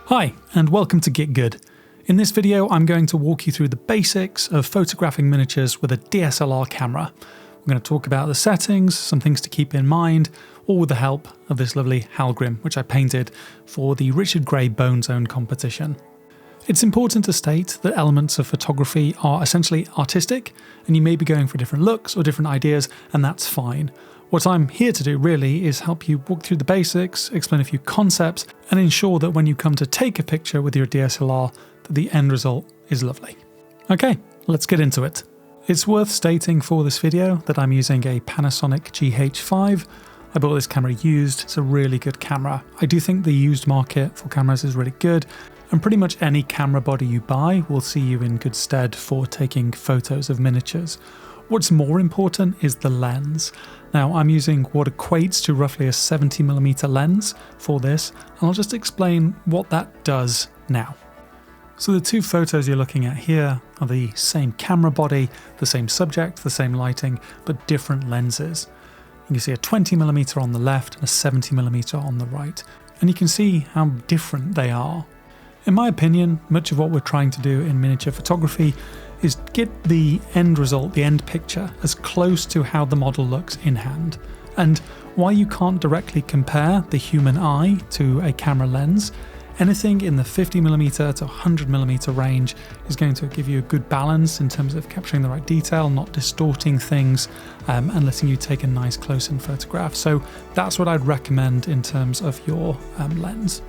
Hi, and welcome to Get Good. In this video, I'm going to walk you through the basics of photographing miniatures with a DSLR camera. We're going to talk about the settings, some things to keep in mind, all with the help of this lovely Halgrim, which I painted for the Richard Gray Bone Zone competition. It's important to state that elements of photography are essentially artistic, and you may be going for different looks or different ideas, and that's fine. What I'm here to do really is help you walk through the basics, explain a few concepts, and ensure that when you come to take a picture with your DSLR, that the end result is lovely. Okay, let's get into it. It's worth stating for this video that I'm using a Panasonic GH5. I bought this camera used, it's a really good camera. I do think the used market for cameras is really good, and pretty much any camera body you buy will see you in good stead for taking photos of miniatures. What's more important is the lens. Now I'm using what equates to roughly a 70mm lens for this, and I'll just explain what that does now. So the two photos you're looking at here are the same camera body, the same subject, the same lighting, but different lenses. You can see a 20mm on the left and a 70mm on the right, and you can see how different they are. In my opinion, much of what we're trying to do in miniature photography is get the end result, the end picture, as close to how the model looks in hand. And while you can't directly compare the human eye to a camera lens, anything in the 50mm to 100mm range is going to give you a good balance in terms of capturing the right detail, not distorting things, and letting you take a nice close-in photograph. So that's what I'd recommend in terms of your lens.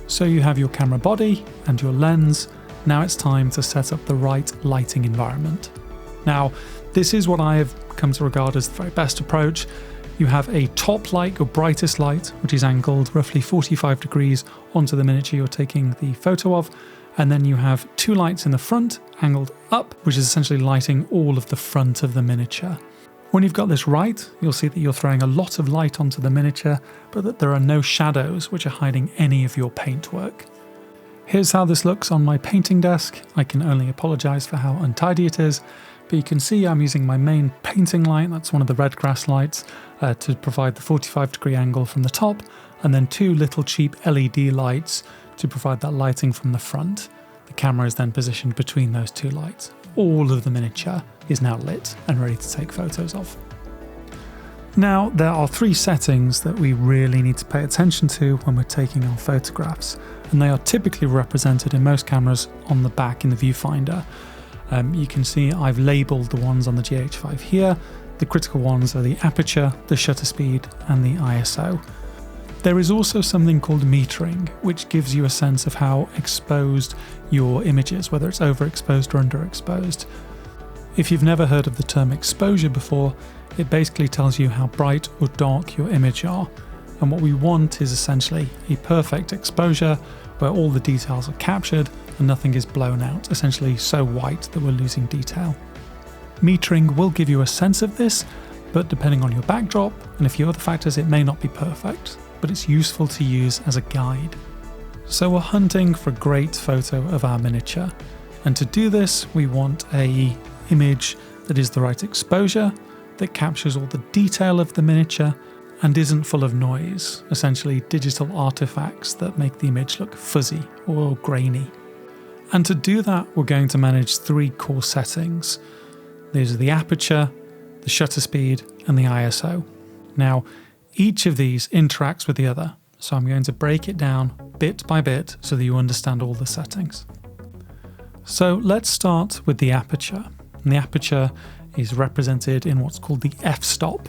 So you have your camera body and your lens. Now it's time to set up the right lighting environment. Now, this is what I have come to regard as the very best approach. You have a top light, your brightest light, which is angled roughly 45 degrees onto the miniature you're taking the photo of. And then you have two lights in the front, angled up, which is essentially lighting all of the front of the miniature. When you've got this right, you'll see that you're throwing a lot of light onto the miniature, but that there are no shadows which are hiding any of your paintwork. Here's how this looks on my painting desk. I can only apologise for how untidy it is, but you can see I'm using my main painting light, that's one of the red grass lights, to provide the 45-degree angle from the top, and then two little cheap LED lights to provide that lighting from the front. The camera is then positioned between those two lights. All of the miniature is now lit and ready to take photos of. Now, there are three settings that we really need to pay attention to when we're taking our photographs, and they are typically represented in most cameras on the back in the viewfinder. You can see I've labelled the ones on the GH5 here. The critical ones are the aperture, the shutter speed, and the ISO. There is also something called metering, which gives you a sense of how exposed your image is, whether it's overexposed or underexposed. If you've never heard of the term exposure before, it basically tells you how bright or dark your image are. And what we want is essentially a perfect exposure where all the details are captured and nothing is blown out, essentially so white that we're losing detail. Metering will give you a sense of this, but depending on your backdrop and a few other factors, it may not be perfect, but it's useful to use as a guide. So we're hunting for a great photo of our miniature, and to do this we want an image that is the right exposure, that captures all the detail of the miniature and isn't full of noise, essentially digital artifacts that make the image look fuzzy or grainy. And to do that, we're going to manage three core settings. These are the aperture, the shutter speed, and the ISO. Now, each of these interacts with the other, so I'm going to break it down bit by bit so that you understand all the settings. So let's start with the aperture. And the aperture is represented in what's called the f-stop.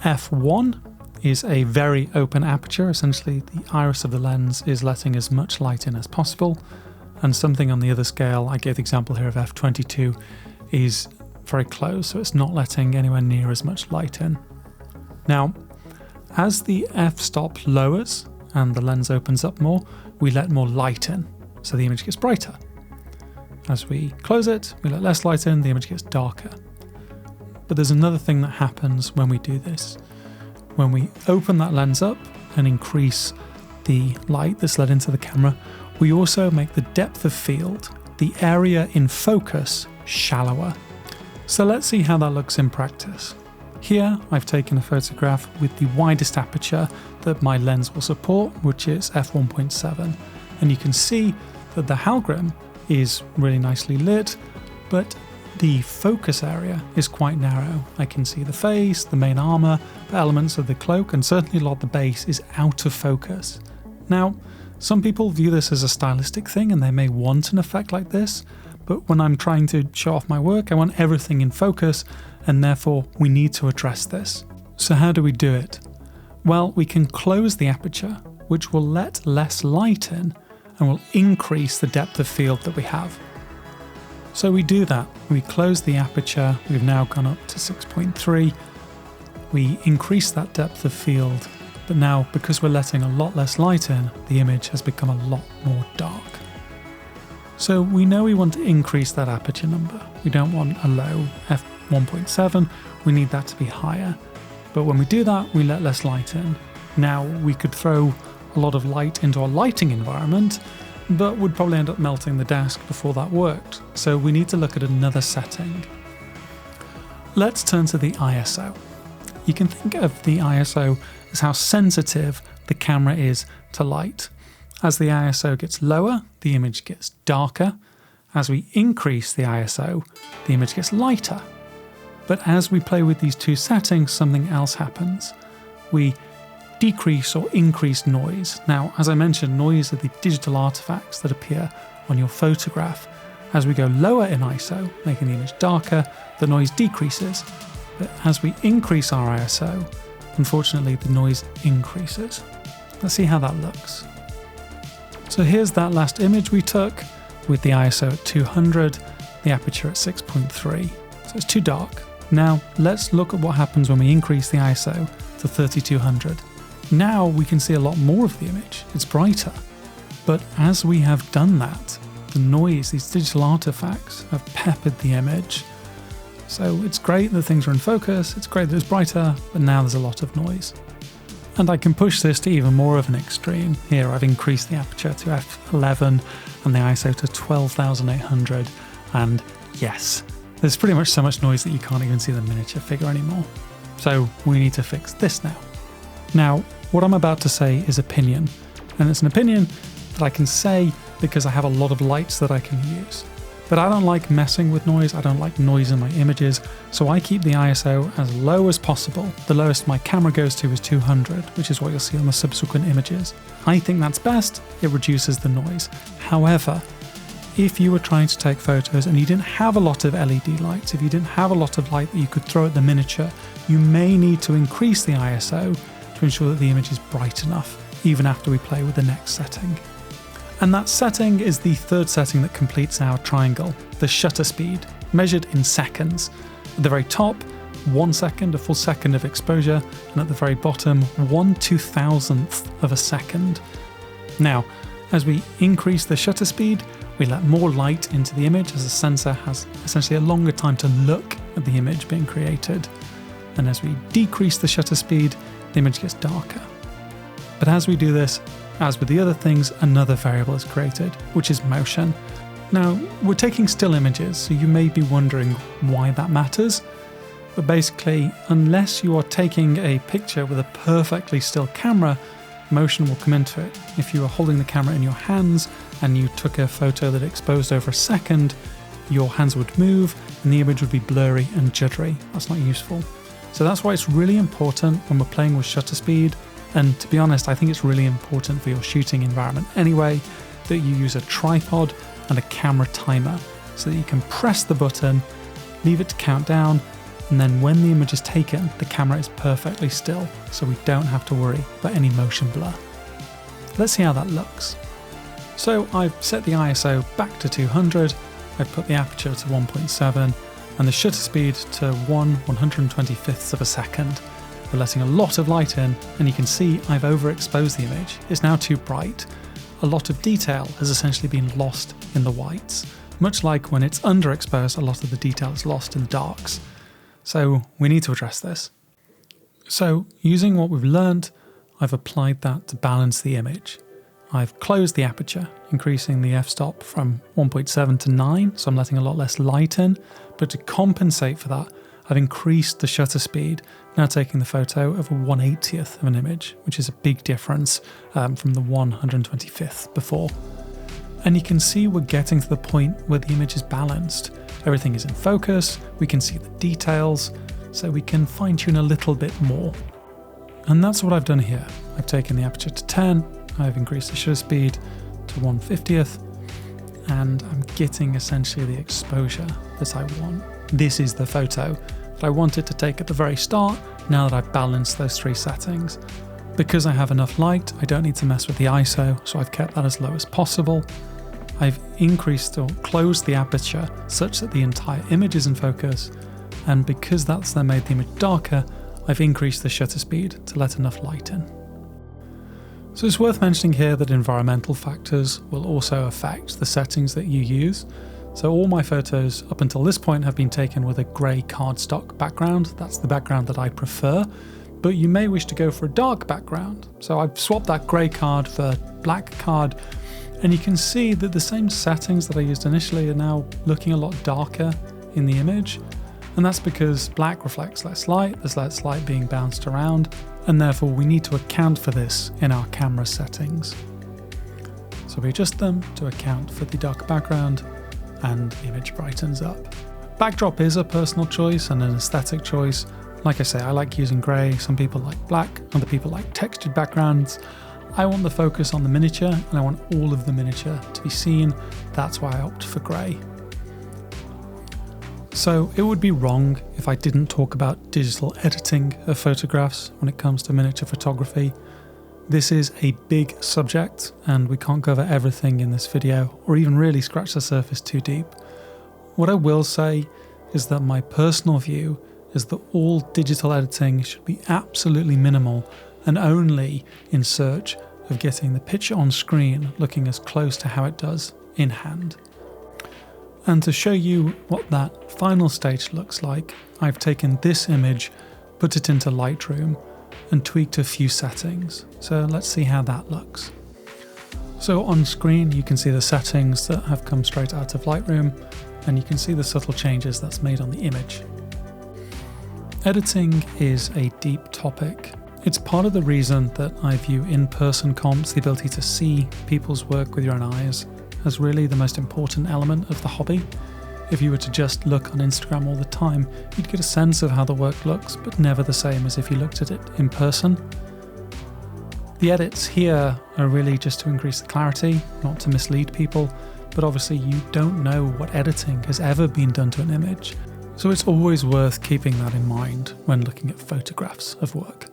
f1 is a very open aperture. Essentially, the iris of the lens is letting as much light in as possible. And something on the other scale, I gave the example here of f22, is very close, so it's not letting anywhere near as much light in. Now, as the f-stop lowers and the lens opens up more, we let more light in, so the image gets brighter. As we close it, we let less light in, the image gets darker. But there's another thing that happens when we do this. When we open that lens up and increase the light that's let into the camera, we also make the depth of field, the area in focus, shallower. So let's see how that looks in practice. Here I've taken a photograph with the widest aperture that my lens will support, which is f1.7. and you can see that the Halgrim is really nicely lit, but the focus area is quite narrow. I can see the face, the main armor, elements of the cloak, and certainly a lot of the base is out of focus. Now, some people view this as a stylistic thing and they may want an effect like this, but when I'm trying to show off my work, I want everything in focus, and therefore we need to address this. So how do we do it? Well, we can close the aperture, which will let less light in and will increase the depth of field that we have. So we do that. We close the aperture. We've now gone up to 6.3. We increase that depth of field, but now because we're letting a lot less light in, the image has become a lot more dark. So we know we want to increase that aperture number. We don't want a low f1.7. We need that to be higher. But when we do that, we let less light in. Now we could throw a lot of light into our lighting environment, but would probably end up melting the desk before that worked. So we need to look at another setting. Let's turn to the ISO. You can think of the ISO as how sensitive the camera is to light. As the ISO gets lower, the image gets darker. As we increase the ISO, the image gets lighter. But as we play with these two settings, something else happens. We decrease or increase noise. Now, as I mentioned, noise are the digital artifacts that appear on your photograph. As we go lower in ISO, making the image darker, the noise decreases. But as we increase our ISO, unfortunately, the noise increases. Let's see how that looks. So here's that last image we took with the ISO at 200, the aperture at 6.3. So it's too dark. Now let's look at what happens when we increase the ISO to 3200. Now we can see a lot more of the image. It's brighter. But as we have done that, the noise, these digital artifacts, have peppered the image. So it's great that things are in focus, it's great that it's brighter, but now there's a lot of noise. And I can push this to even more of an extreme. Here I've increased the aperture to f11 and the ISO to 12,800, and yes, there's pretty much so much noise that you can't even see the miniature figure anymore. So we need to fix this now. Now, what I'm about to say is opinion, and it's an opinion that I can say because I have a lot of lights that I can use. But I don't like messing with noise, I don't like noise in my images, so I keep the ISO as low as possible. The lowest my camera goes to is 200, which is what you'll see on the subsequent images. I think that's best, it reduces the noise. However, if you were trying to take photos and you didn't have a lot of LED lights, if you didn't have a lot of light that you could throw at the miniature, you may need to increase the ISO to ensure that the image is bright enough, even after we play with the next setting. And that setting is the third setting that completes our triangle, the shutter speed, measured in seconds. At the very top, 1 second, a full second of exposure, and at the very bottom, 1/2000th of a second. Now, as we increase the shutter speed, we let more light into the image as the sensor has essentially a longer time to look at the image being created. And as we decrease the shutter speed, the image gets darker. But as we do this, as with the other things, another variable is created, which is motion. Now, we're taking still images, so you may be wondering why that matters. But basically, unless you are taking a picture with a perfectly still camera, motion will come into it. If you are holding the camera in your hands and you took a photo that exposed over a second, your hands would move and the image would be blurry and juddery. That's not useful. So that's why it's really important when we're playing with shutter speed. And to be honest, I think it's really important for your shooting environment anyway, that you use a tripod and a camera timer so that you can press the button, leave it to count down, and then when the image is taken, the camera is perfectly still, so we don't have to worry about any motion blur. Let's see how that looks. So I've set the ISO back to 200, I've put the aperture to 1.7, and the shutter speed to 1/125th of a second. We're letting a lot of light in, and you can see I've overexposed the image. It's now too bright. A lot of detail has essentially been lost in the whites. Much like when it's underexposed, a lot of the detail is lost in the darks. So we need to address this. So using what we've learned, I've applied that to balance the image. I've closed the aperture, increasing the f-stop from 1.7 to 9, so I'm letting a lot less light in. But to compensate for that, I've increased the shutter speed, now taking the photo of a 1/80th of an image, which is a big difference from the 1/125th before. And you can see we're getting to the point where the image is balanced. Everything is in focus, we can see the details, so we can fine tune a little bit more. And that's what I've done here. I've taken the aperture to 10, I've increased the shutter speed to 1/50th, and I'm getting essentially the exposure that I want. This is the photo that I wanted to take at the very start, now that I've balanced those three settings. Because I have enough light, I don't need to mess with the ISO, so I've kept that as low as possible. I've increased or closed the aperture such that the entire image is in focus, and because that's then made the image darker, I've increased the shutter speed to let enough light in. So it's worth mentioning here that environmental factors will also affect the settings that you use. So all my photos up until this point have been taken with a grey cardstock background. That's the background that I prefer, but you may wish to go for a dark background. So I've swapped that grey card for black card, and you can see that the same settings that I used initially are now looking a lot darker in the image. And that's because black reflects less light, there's less light being bounced around, and therefore we need to account for this in our camera settings. So we adjust them to account for the dark background, and the image brightens up. Backdrop is a personal choice and an aesthetic choice. Like I say, I like using grey, some people like black, other people like textured backgrounds. I want the focus on the miniature, and I want all of the miniature to be seen. That's why I opt for grey. So it would be wrong if I didn't talk about digital editing of photographs when it comes to miniature photography. This is a big subject, and we can't cover everything in this video, or even really scratch the surface too deep. What I will say is that my personal view is that all digital editing should be absolutely minimal and only in search of getting the picture on screen looking as close to how it does in hand. And to show you what that final stage looks like, I've taken this image, put it into Lightroom, and tweaked a few settings. So let's see how that looks. So on screen you can see the settings that have come straight out of Lightroom, and you can see the subtle changes that's made on the image. Editing is a deep topic. It's part of the reason that I view in-person comps, the ability to see people's work with your own eyes, as really the most important element of the hobby. If you were to just look on Instagram all the time, you'd get a sense of how the work looks, but never the same as if you looked at it in person. The edits here are really just to increase the clarity, not to mislead people, but obviously you don't know what editing has ever been done to an image, so it's always worth keeping that in mind when looking at photographs of work.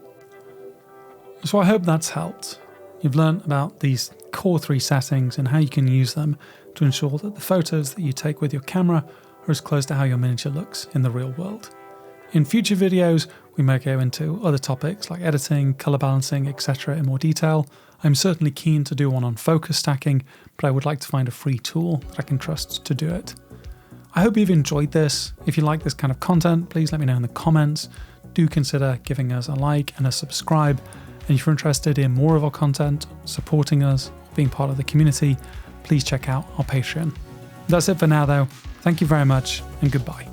So I hope that's helped. You've learned about these core three settings and how you can use them to ensure that the photos that you take with your camera are as close to how your miniature looks in the real world. In future videos, we may go into other topics like editing, color balancing, etc. in more detail. I'm certainly keen to do one on focus stacking, but I would like to find a free tool that I can trust to do it. I hope you've enjoyed this. If you like this kind of content, please let me know in the comments. Do consider giving us a like and a subscribe. And if you're interested in more of our content, supporting us, being part of the community, please check out our Patreon. That's it for now though. Thank you very much, and goodbye.